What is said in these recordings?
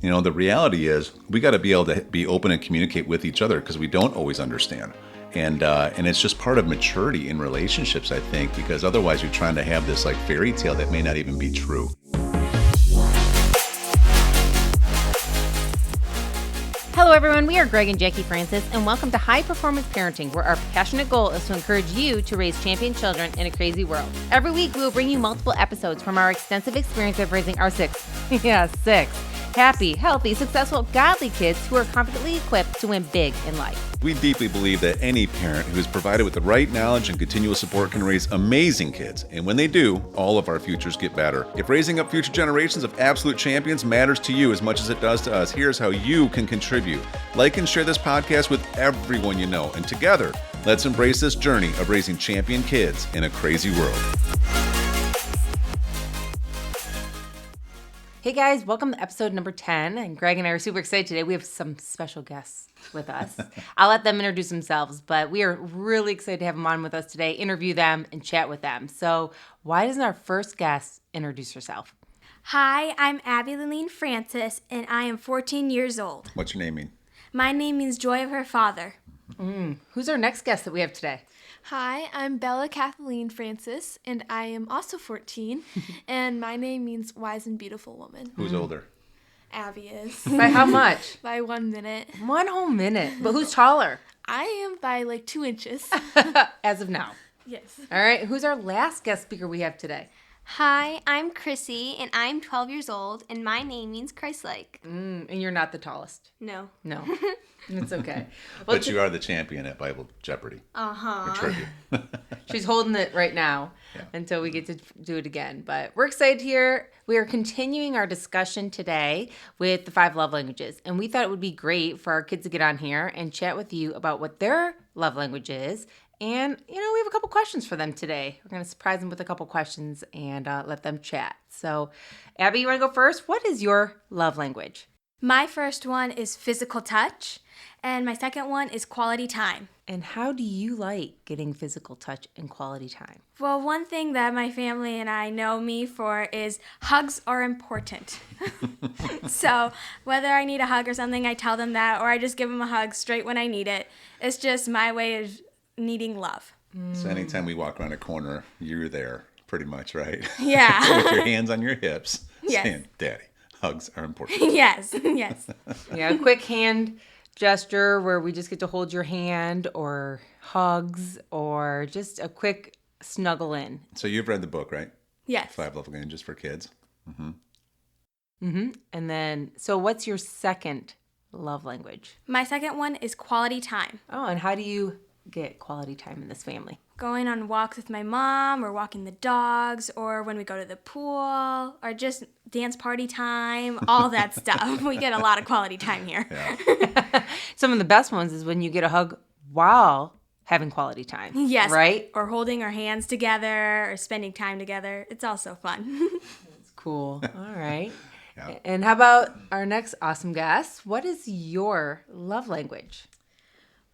The reality is we got to be able to be open and communicate with each other because we don't always understand. And it's just part of maturity in relationships, I think, because otherwise you're trying to have this like fairy tale that may not even be true. Hello everyone, we are Greg and Jacquie Francis, and welcome to High Performance Parenting, where our passionate goal is to encourage you to raise champion children in a crazy world. Every week we will bring you multiple episodes from our extensive experience of raising our six happy, healthy, successful, godly kids who are confidently equipped to win big in life. We deeply believe that any parent who is provided with the right knowledge and continual support can raise amazing kids. And when they do, all of our futures get better. If raising up future generations of absolute champions matters to you as much as it does to us, here's how you can contribute. Like and share this podcast with everyone you know. And together, let's embrace this journey of raising champion kids in a crazy world. Hey guys, welcome to episode number 10. And Greg and I are super excited today. We have some special guests with us. I'll let them introduce themselves, but we are really excited to have them on with us today, interview them, and chat with them. So why doesn't our first guest introduce herself? Hi, I'm Abby Laleen Francis, and I am 14 years old. What's your name mean? My name means joy of her father. Who's our next guest that we have today? Hi, I'm Bella Kathleen Francis, and I am also 14, and my name means wise and beautiful woman. Who's older? Abby is. By how much? By 1 minute. 1 whole minute. But who's taller? I am by like 2 inches. As of now. Yes. All right, who's our last guest speaker we have today? Hi, I'm Crissy, and I'm 12 years old, and my name means Christ-like. And you're not the tallest. No. No. It's okay. But you are the champion at Bible Jeopardy. Or trivia. She's holding it right now until we get to do it again. But we're excited here. We are continuing our discussion today with the 5 love languages. And we thought it would be great for our kids to get on here and chat with you about what their love language is. And, we have a couple questions for them today. We're going to surprise them with a couple questions and let them chat. So, Abby, you want to go first? What is your love language? My first one is physical touch, and my second one is quality time. And how do you like getting physical touch and quality time? Well, one thing that my family and I know me for is hugs are important. So whether I need a hug or something, I tell them that, or I just give them a hug straight when I need it. It's just my way of needing love. So anytime we walk around a corner, you're there pretty much, right? Yeah. With your hands on your hips, Yes. saying, Daddy, hugs are important. Yes. Yeah, a quick hand gesture where we just get to hold your hand, or hugs, or just a quick snuggle in. So you've read the book, right? Yes. 5 Love Languages for Kids. And then, so what's your second love language? My second one is quality time. Oh, and how do you get quality time in this family? Going on walks with my mom, or walking the dogs, or when we go to the pool, or just dance party time, all that stuff. We get a lot of quality time here. Yeah. Some of the best ones is when you get a hug while having quality time. Yes. Right? Or holding our hands together, or spending time together. It's also fun. It's cool. All right. Yeah. And how about our next awesome guest? What is your love language?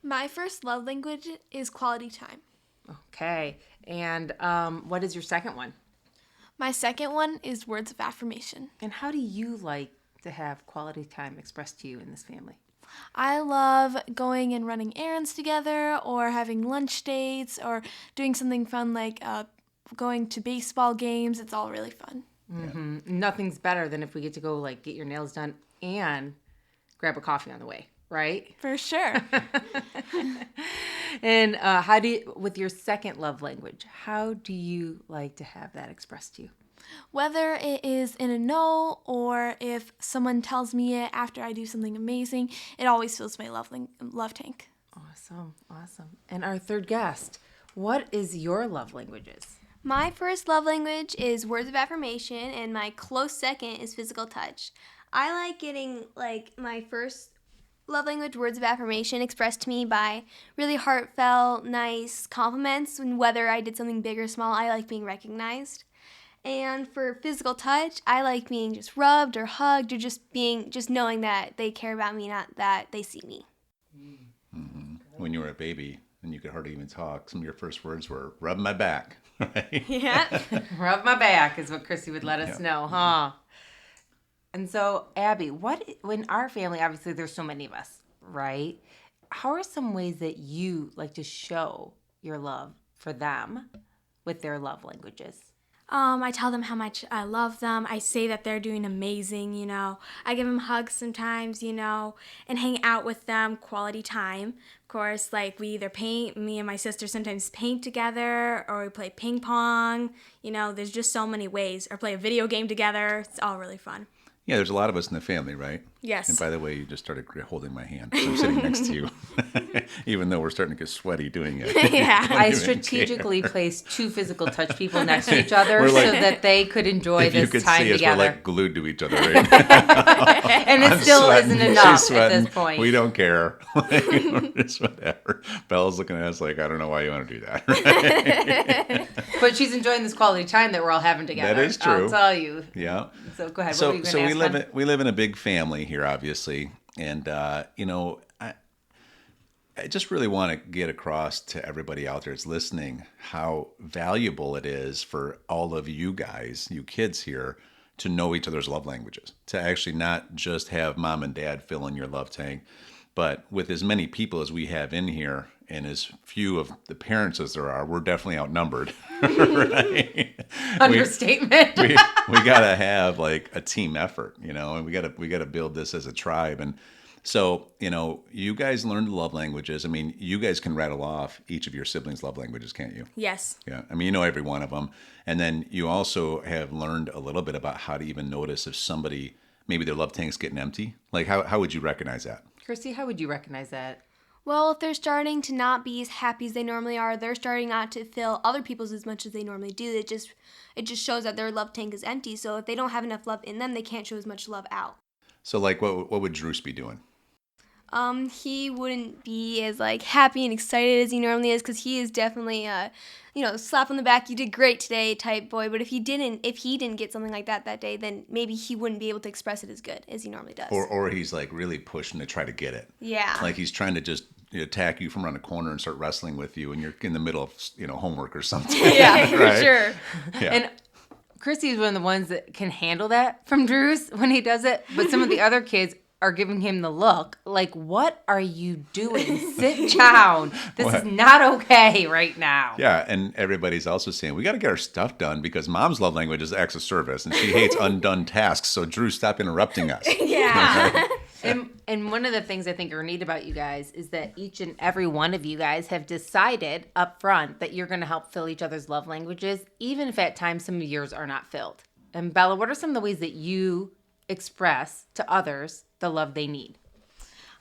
My first love language is quality time. Okay. And what is your second one? My second one is words of affirmation. And how do you like to have quality time expressed to you in this family? I love going and running errands together, or having lunch dates, or doing something fun like going to baseball games. It's all really fun. Mm-hmm. Nothing's better than if we get to go get your nails done and grab a coffee on the way, right? For sure. And how do you, with your second love language, how do you like to have that expressed to you? Whether it is in a no, or if someone tells me it after I do something amazing, it always fills my love tank. Awesome. And our third guest, what is your love languages? My first love language is words of affirmation, and my close second is physical touch. I like getting my first love language, words of affirmation, expressed to me by really heartfelt, nice compliments. And whether I did something big or small, I like being recognized. And for physical touch, I like being just rubbed or hugged, or just knowing that they care about me, not that they see me. Mm-hmm. When you were a baby and you could hardly even talk, some of your first words were, rub my back, right? Yeah. Rub my back is what Crissy would let us know, huh? And so, Abby, when our family, obviously there's so many of us, right? How are some ways that you like to show your love for them with their love languages? I tell them how much I love them. I say that they're doing amazing, I give them hugs sometimes, and hang out with them, quality time. Of course, like we either paint, me and my sister sometimes paint together, or we play ping pong. There's just so many ways. Or play a video game together. It's all really fun. Yeah, there's a lot of us in the family, right? Yes. And by the way, you just started holding my hand. So I'm sitting next to you, even though we're starting to get sweaty doing it. Yeah. I strategically placed 2 physical touch people next to each other so that they could enjoy If this you could time see us, together. we're like glued to each other right now. And it still Sweating. isn't enough She's at sweating. this point. We don't care. It's whatever. Belle's looking at us like, I don't know why you want to do that. But she's enjoying this quality time that we're all having together. That is true. I'll tell you. Yeah. So go ahead. So what were you going to ask? we live in a big family here, obviously, and I just really want to get across to everybody out there that's listening how valuable it is for all of you guys, you kids here, to know each other's love languages. To actually not just have mom and dad fill in your love tank, but with as many people as we have in here and as few of the parents as there are, we're definitely outnumbered. Right? Understatement. we gotta have like a team effort, and we gotta build this as a tribe. And so, you guys learned the love languages. I mean, you guys can rattle off each of your siblings' love languages, can't you? Yes. Yeah. I mean, you know every one of them. And then you also have learned a little bit about how to even notice if somebody, maybe their love tank's getting empty. Like, how would you recognize that? Crissy, how would you recognize that? Well, if they're starting to not be as happy as they normally are, they're starting not to fill other people's as much as they normally do. It just shows that their love tank is empty. So if they don't have enough love in them, they can't show as much love out. So, like, what would Druce be doing? He wouldn't be as like happy and excited as he normally is, because he is definitely slap on the back, you did great today type boy. But if he didn't get something like that day, then maybe he wouldn't be able to express it as good as he normally does. Or he's like really pushing to try to get it. Yeah. Like he's trying to just attack you from around the corner and start wrestling with you, and you're in the middle of homework or something. Yeah, for Right? sure. Yeah. And Crissy is one of the ones that can handle that from Drew's when he does it. But some of the other kids are giving him the look like, what are you doing? Sit down. This is not okay right now. Yeah, and everybody's also saying, we got to get our stuff done because mom's love language is acts of service, and she hates undone tasks. So, Drew, stop interrupting us. Yeah. And one of the things I think are neat about you guys is that each and every one of you guys have decided up front that you're going to help fill each other's love languages, even if at times some of yours are not filled. And Bella, what are some of the ways that you express to others the love they need?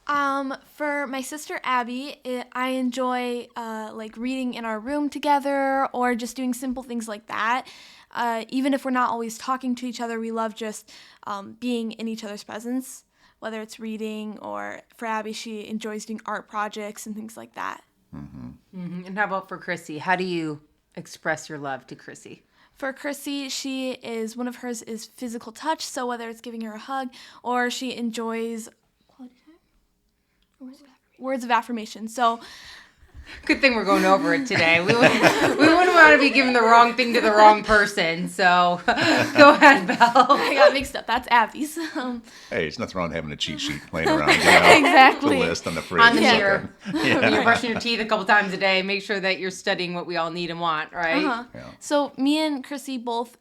For my sister Abby, I enjoy like reading in our room together or just doing simple things like that. Even if we're not always talking to each other, we love just being in each other's presence, whether it's reading or for Abby, she enjoys doing art projects and things like that. Mm-hmm. Mm-hmm. And how about for Crissy? How do you express your love to Crissy? For Crissy, one of hers is physical touch, so whether it's giving her a hug or she enjoys quality time? Words of affirmation. So Good thing we're going over it today. We wouldn't want to be giving the wrong thing to the wrong person. So go ahead, Belle. I got mixed up. That's Abby's. Hey, there's nothing wrong with having a cheat sheet laying around. Exactly. The list on the fridge. On the or mirror. something. When you're brushing your teeth a couple times a day, make sure that you're studying what we all need and want, right? Uh-huh. Yeah. So me and Crissy both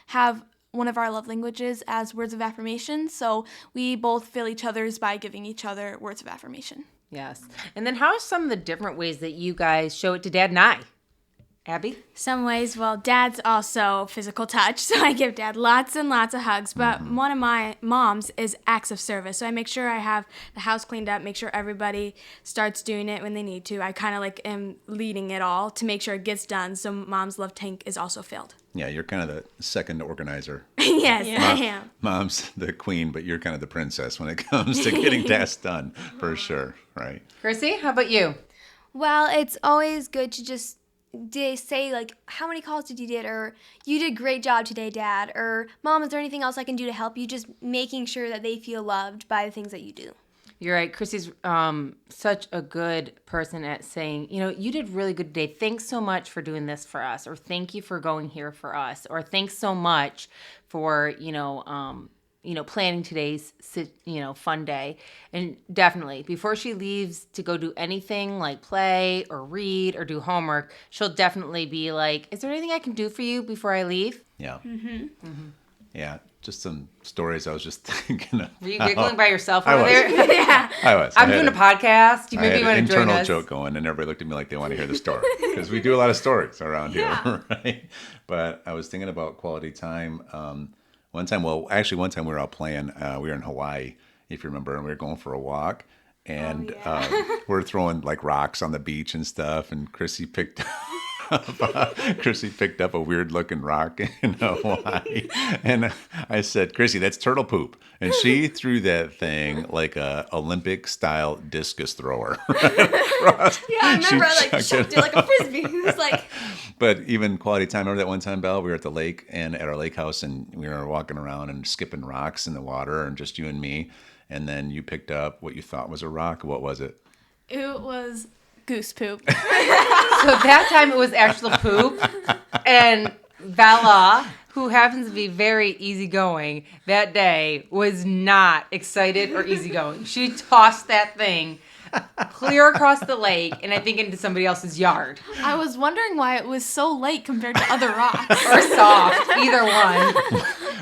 have one of our love languages as words of affirmation. So we both fill each other's by giving each other words of affirmation. Yes. And then how are some of the different ways that you guys show it to Dad and I? Abby? Some ways, well, Dad's also physical touch, so I give Dad lots and lots of hugs, but one of my mom's is acts of service, so I make sure I have the house cleaned up, make sure everybody starts doing it when they need to. I kind of like am leading it all to make sure it gets done, so Mom's love tank is also filled. Yeah, you're kind of the second organizer. Yes, I am. Mom's the queen, but you're kind of the princess when it comes to getting tasks done, for sure, right? Crissy, how about you? Well, it's always good to just say, like, how many calls did you did, or you did a great job today, Dad, or Mom, is there anything else I can do to help you? Just making sure that they feel loved by the things that you do. You're right. Crissy's such a good person at saying, you did really good today. Thanks so much for doing this for us, or thank you for going here for us, or thanks so much for, planning today's, fun day. And definitely before she leaves to go do anything like play or read or do homework, she'll definitely be like, is there anything I can do for you before I leave? Yeah. Yeah. Just some stories I was just thinking of. Were you giggling by yourself I over was. there? Yeah. I was. I'm doing a podcast. You I maybe had want an to join internal us. joke going, and everybody looked at me like they want to hear the story because we do a lot of stories around here, right? But I was thinking about quality time. One time we were out playing. We were in Hawaii, if you remember, and we were going for a walk, and we're throwing like rocks on the beach and stuff. And Crissy picked up a weird looking rock in Hawaii, and I said, "Crissy, that's turtle poop," and she threw that thing like a Olympic style discus thrower. Across. Yeah, I remember I chucked chucked it like a frisbee. It was like, But even quality time. Remember that one time, Belle? We were at the lake and at our lake house, and we were walking around and skipping rocks in the water, and just you and me. And then you picked up what you thought was a rock. What was it? It was goose poop. So that time it was actual poop. And Bella, who happens to be very easygoing, that day was not excited or easygoing. She tossed that thing clear across the lake and I think into somebody else's yard. I was wondering why it was so light compared to other rocks. Or soft, either one.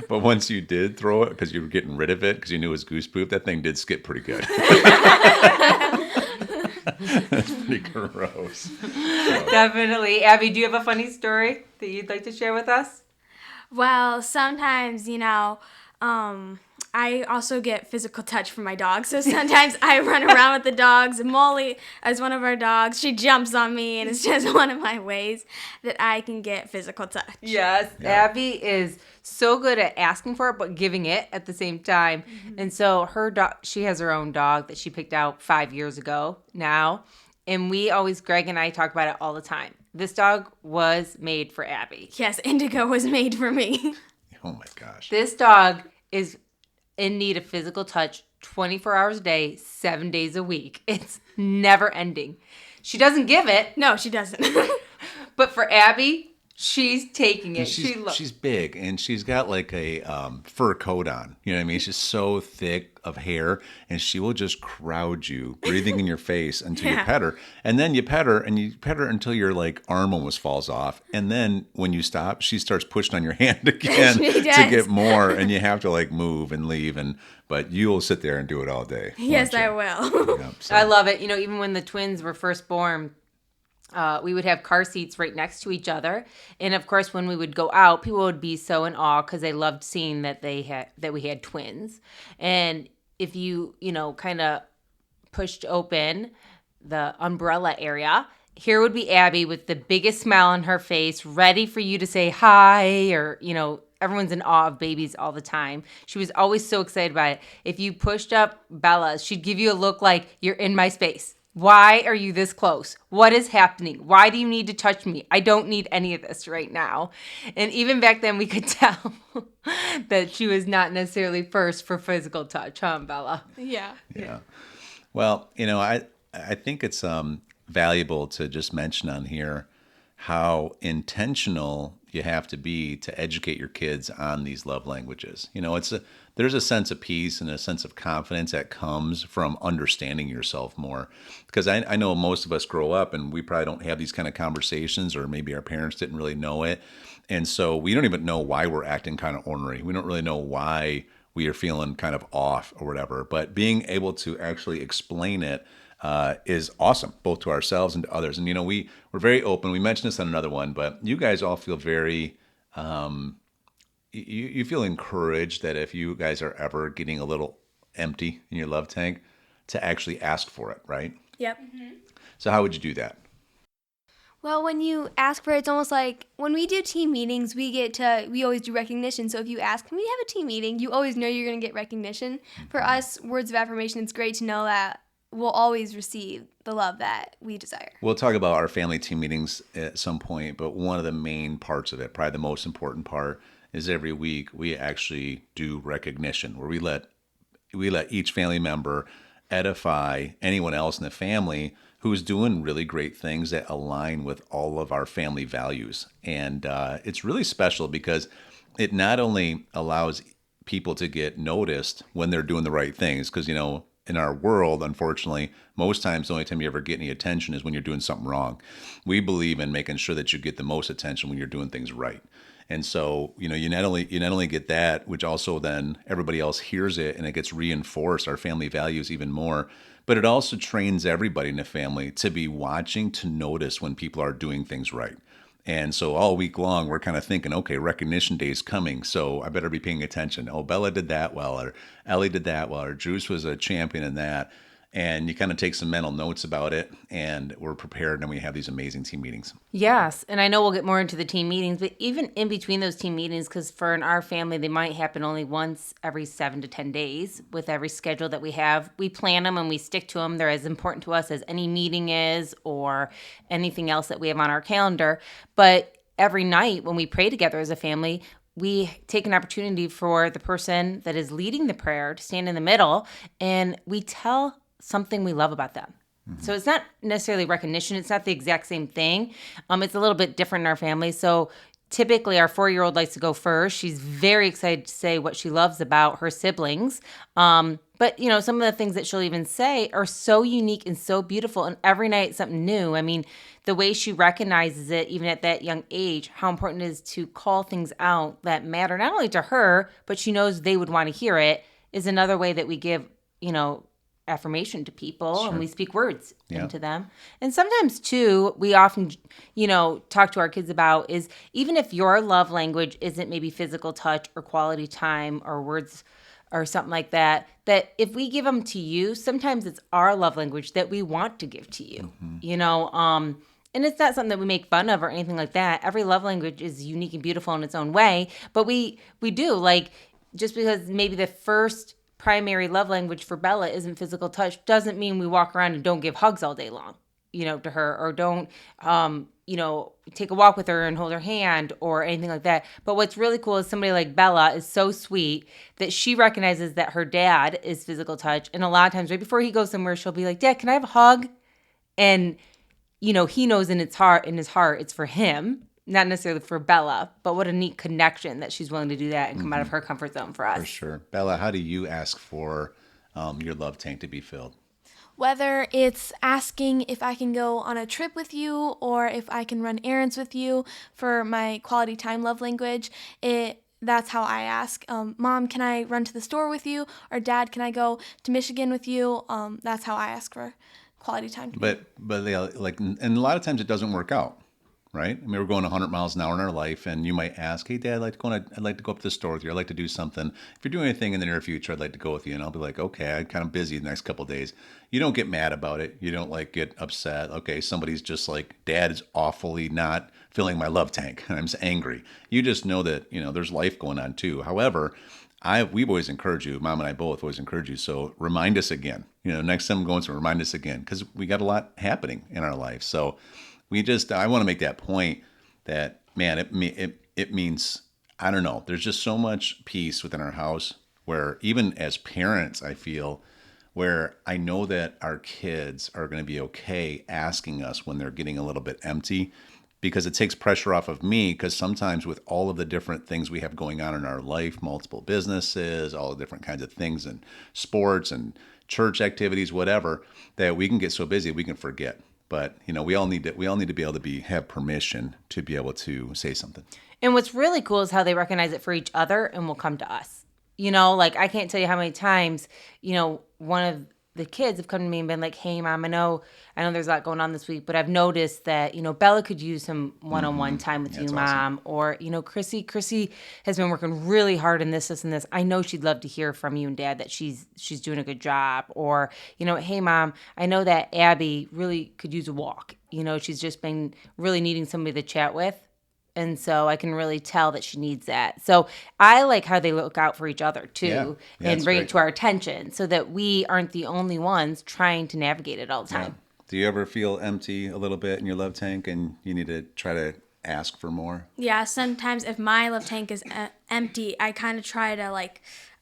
But once you did throw it, because you were getting rid of it, because you knew it was goose poop, that thing did skip pretty good. That's pretty gross. Definitely. Abby, do you have a funny story that you'd like to share with us? Well, sometimes, I also get physical touch from my dog. So sometimes I run around with the dogs. Molly, as one of our dogs, she jumps on me, and it's just one of my ways that I can get physical touch. Yes, Yeah. Abby is so good at asking for it, but giving it at the same time. And so her dog, she has her own dog that she picked out 5 years ago now. And Greg and I talk about it all the time. This dog was made for Abby. Yes, Indigo was made for me. Oh my gosh. This dog is in need of physical touch 24 hours a day, 7 days a week. It's never ending. She doesn't give it, No, she doesn't. but for Abby, she's taking it. She's big, and she's got like a fur coat on. You know what I mean? She's so thick of hair, and she will just crowd you, breathing in your face until you pet her. And then you pet her, and you pet her until your like arm almost falls off. And then when you stop, she starts pushing on your hand again She to does. get more, and you have to like move and leave. But you'll sit there and do it all day. Yes, won't I you? will. Yep, so- I love it. Even when the twins were first born, we would have car seats right next to each other, and of course, when we would go out, people would be so in awe because they loved seeing that we had twins. And if you kind of pushed open the umbrella area, here would be Abby with the biggest smile on her face, ready for you to say hi, or everyone's in awe of babies all the time. She was always so excited about it. If you pushed up Bella, she'd give you a look like you're in my space. Why are you this close? What is happening? Why do you need to touch me? I don't need any of this right now. And even back then, we could tell that she was not necessarily first for physical touch, huh, Bella? Yeah. Yeah. Well, I think it's valuable to just mention on here how intentional you have to be to educate your kids on these love languages. There's a sense of peace and a sense of confidence that comes from understanding yourself more. Because I know most of us grow up and we probably don't have these kind of conversations, or maybe our parents didn't really know it. And so we don't even know why we're acting kind of ornery. We don't really know why we are feeling kind of off or whatever. But being able to actually explain it is awesome, both to ourselves and to others. And, we're very open. We mentioned this on another one, but you guys all feel very, you feel encouraged that if you guys are ever getting a little empty in your love tank, to actually ask for it, right? Yep. So how would you do that? well, when you ask for it, it's almost like when we do team meetings, we always do recognition. So if you ask, can we have a team meeting? You always know you're going to get recognition. For us, words of affirmation, it's great to know that we'll always receive the love that we desire. We'll talk about our family team meetings at some point, but one of the main parts of it, probably the most important part, is every week we actually do recognition, where we let each family member edify anyone else in the family who's doing really great things that align with all of our family values. And it's really special because it not only allows people to get noticed when they're doing the right things. Because, in our world, unfortunately, most times the only time you ever get any attention is when you're doing something wrong. We believe in making sure that you get the most attention when you're doing things right. And so, you not only get that, which also then everybody else hears it and it gets reinforced, our family values even more, but it also trains everybody in the family to be watching, to notice when people are doing things right. And so all week long, we're kind of thinking, okay, recognition day is coming, so I better be paying attention. Oh, Bella did that well, or Ellie did that well, or Drews was a champion in that. And you kind of take some mental notes about it, and we're prepared, and we have these amazing team meetings. Yes, and I know we'll get more into the team meetings, but even in between those team meetings, because for in our family, they might happen only once every 7 to 10 days with every schedule that we have. We plan them and we stick to them. They're as important to us as any meeting is or anything else that we have on our calendar. But every night when we pray together as a family, we take an opportunity for the person that is leading the prayer to stand in the middle, and we tell something we love about them. So it's not necessarily recognition. It's not the exact same thing. It's a little bit different in our family. So typically our 4-year-old likes to go first. She's very excited to say what she loves about her siblings. But, some of the things that she'll even say are so unique and so beautiful. And every night it's something new. I mean, the way she recognizes it, even at that young age, how important it is to call things out that matter not only to her, but she knows they would want to hear it, is another way that we give, affirmation to people. Sure. And we speak words into them. And sometimes too, we often, talk to our kids about is even if your love language isn't maybe physical touch or quality time or words or something like that, that if we give them to you, sometimes it's our love language that we want to give to you, and it's not something that we make fun of or anything like that. Every love language is unique and beautiful in its own way, but we do, like, just because maybe the first primary love language for Bella isn't physical touch doesn't mean we walk around and don't give hugs all day long, to her, or don't, take a walk with her and hold her hand or anything like that. But what's really cool is somebody like Bella is so sweet that she recognizes that her dad is physical touch. And a lot of times right before he goes somewhere, she'll be like, Dad, can I have a hug? And, he knows in his heart, it's for him. Not necessarily for Bella, but what a neat connection that she's willing to do that and come out of her comfort zone for us. For sure. Bella, how do you ask for your love tank to be filled? Whether it's asking if I can go on a trip with you or if I can run errands with you for my quality time love language, that's how I ask. Mom, can I run to the store with you? Or Dad, can I go to Michigan with you? That's how I ask for quality time. But and a lot of times it doesn't work out. Right? I mean, we're going 100 miles an hour in our life, and you might ask, "Hey, Dad, I'd like to go up to the store with you. I'd like to do something. If you're doing anything in the near future, I'd like to go with you." And I'll be like, "Okay, I'm kind of busy the next couple of days." You don't get mad about it. You don't get upset. Okay, somebody's just like, "Dad is awfully not filling my love tank," and I'm just angry. You just know that there's life going on too. However, we've always encouraged you. Mom and I both always encourage you. So remind us again. Next time I'm going to remind us again, because we got a lot happening in our life. So. I want to make that point that, man, it means, I don't know, there's just so much peace within our house where even as parents, I feel, where I know that our kids are going to be okay asking us when they're getting a little bit empty, because it takes pressure off of me, because sometimes with all of the different things we have going on in our life, multiple businesses, all the different kinds of things and sports and church activities, whatever, that we can get so busy we can forget. But we all need to be able to have permission to be able to say something. And what's really cool is how they recognize it for each other and will come to us. I can't tell you how many times, one of the kids have come to me and been like, "Hey, Mom, I know there's a lot going on this week, but I've noticed that, Bella could use some one-on-one time with you, Mom." Awesome. Or, Crissy has been working really hard in this, and this. I know she'd love to hear from you and Dad that she's doing a good job. Or, "Hey, Mom, I know that Abby really could use a walk. She's just been really needing somebody to chat with. And so I can really tell that she needs that." So I like how they look out for each other too, and bring it to our attention so that we aren't the only ones trying to navigate it all the time. Yeah. Do you ever feel empty a little bit in your love tank and you need to try to ask for more? Yeah, sometimes if my love tank is empty, I kind of try to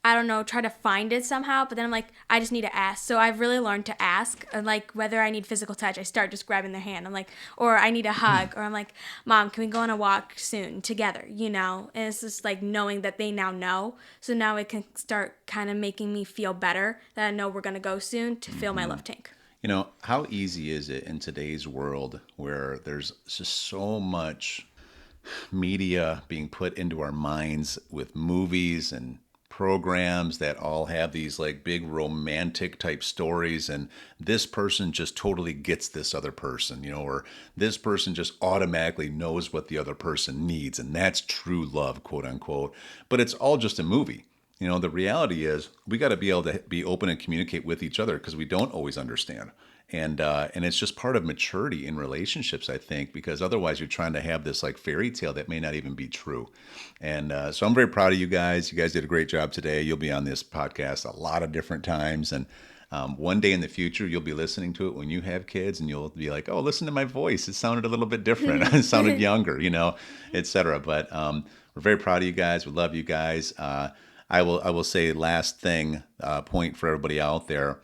I don't know, try to find it somehow, but then I'm like, I just need to ask. So I've really learned to ask, and like whether I need physical touch, I start just grabbing their hand. I'm like, or I need a hug, or I'm like, Mom, can we go on a walk soon together, you know? And it's just like knowing that they now know. So now it can start kind of making me feel better that I know we're going to go soon to fill my love tank. You know, how easy is it in today's world where there's just so much media being put into our minds with movies and programs that all have these like big romantic type stories, and this person just totally gets this other person, you know, or this person just automatically knows what the other person needs, and that's true love, quote unquote. But it's all just a movie. You know, the reality is we got to be able to be open and communicate with each other because we don't always understand. And it's just part of maturity in relationships, I think, because otherwise you're trying to have this like fairy tale that may not even be true. And so I'm very proud of you guys. You guys did a great job today. You'll be on this podcast a lot of different times. And one day in the future, you'll be listening to it when you have kids, and you'll be like, oh, listen to my voice. It sounded a little bit different. It sounded younger, you know, et cetera. But we're very proud of you guys. We love you guys. I will say last thing, point for everybody out there.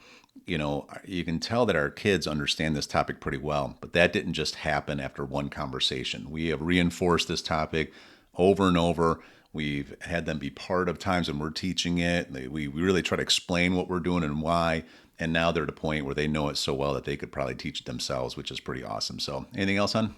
You know, you can tell that our kids understand this topic pretty well, but that didn't just happen after one conversation. We have reinforced this topic over and over. We've had them be part of times when we're teaching it. We really try to explain what we're doing and why. And now they're at a point where they know it so well that they could probably teach it themselves, which is pretty awesome. So anything else, hon?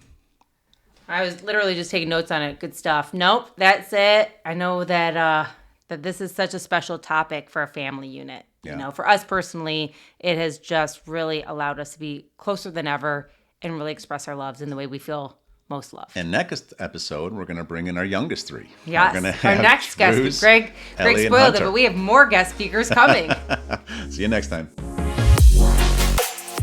I was literally just taking notes on it. Good stuff. Nope, that's it. I know that that this is such a special topic for a family unit. Yeah. You know, for us personally, it has just really allowed us to be closer than ever and really express our loves in the way we feel most loved. And next episode, we're going to bring in our youngest three. Yes, We're gonna our have next guest. Bruce, Greg Ellie, and spoiled it, Hunter. but we have more guest speakers coming. See you next time.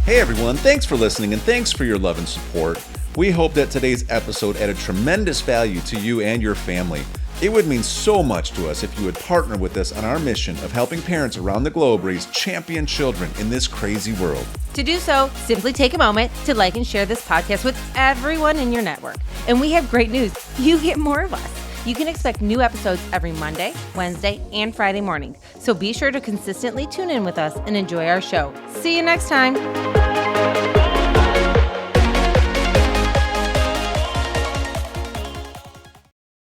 Hey everyone, thanks for listening and thanks for your love and support. We hope that today's episode added tremendous value to you and your family. It would mean so much to us if you would partner with us on our mission of helping parents around the globe raise champion children in this crazy world. To do so, simply take a moment to like and share this podcast with everyone in your network. And we have great news. You get more of us. You can expect new episodes every Monday, Wednesday, and Friday morning. So be sure to consistently tune in with us and enjoy our show. See you next time.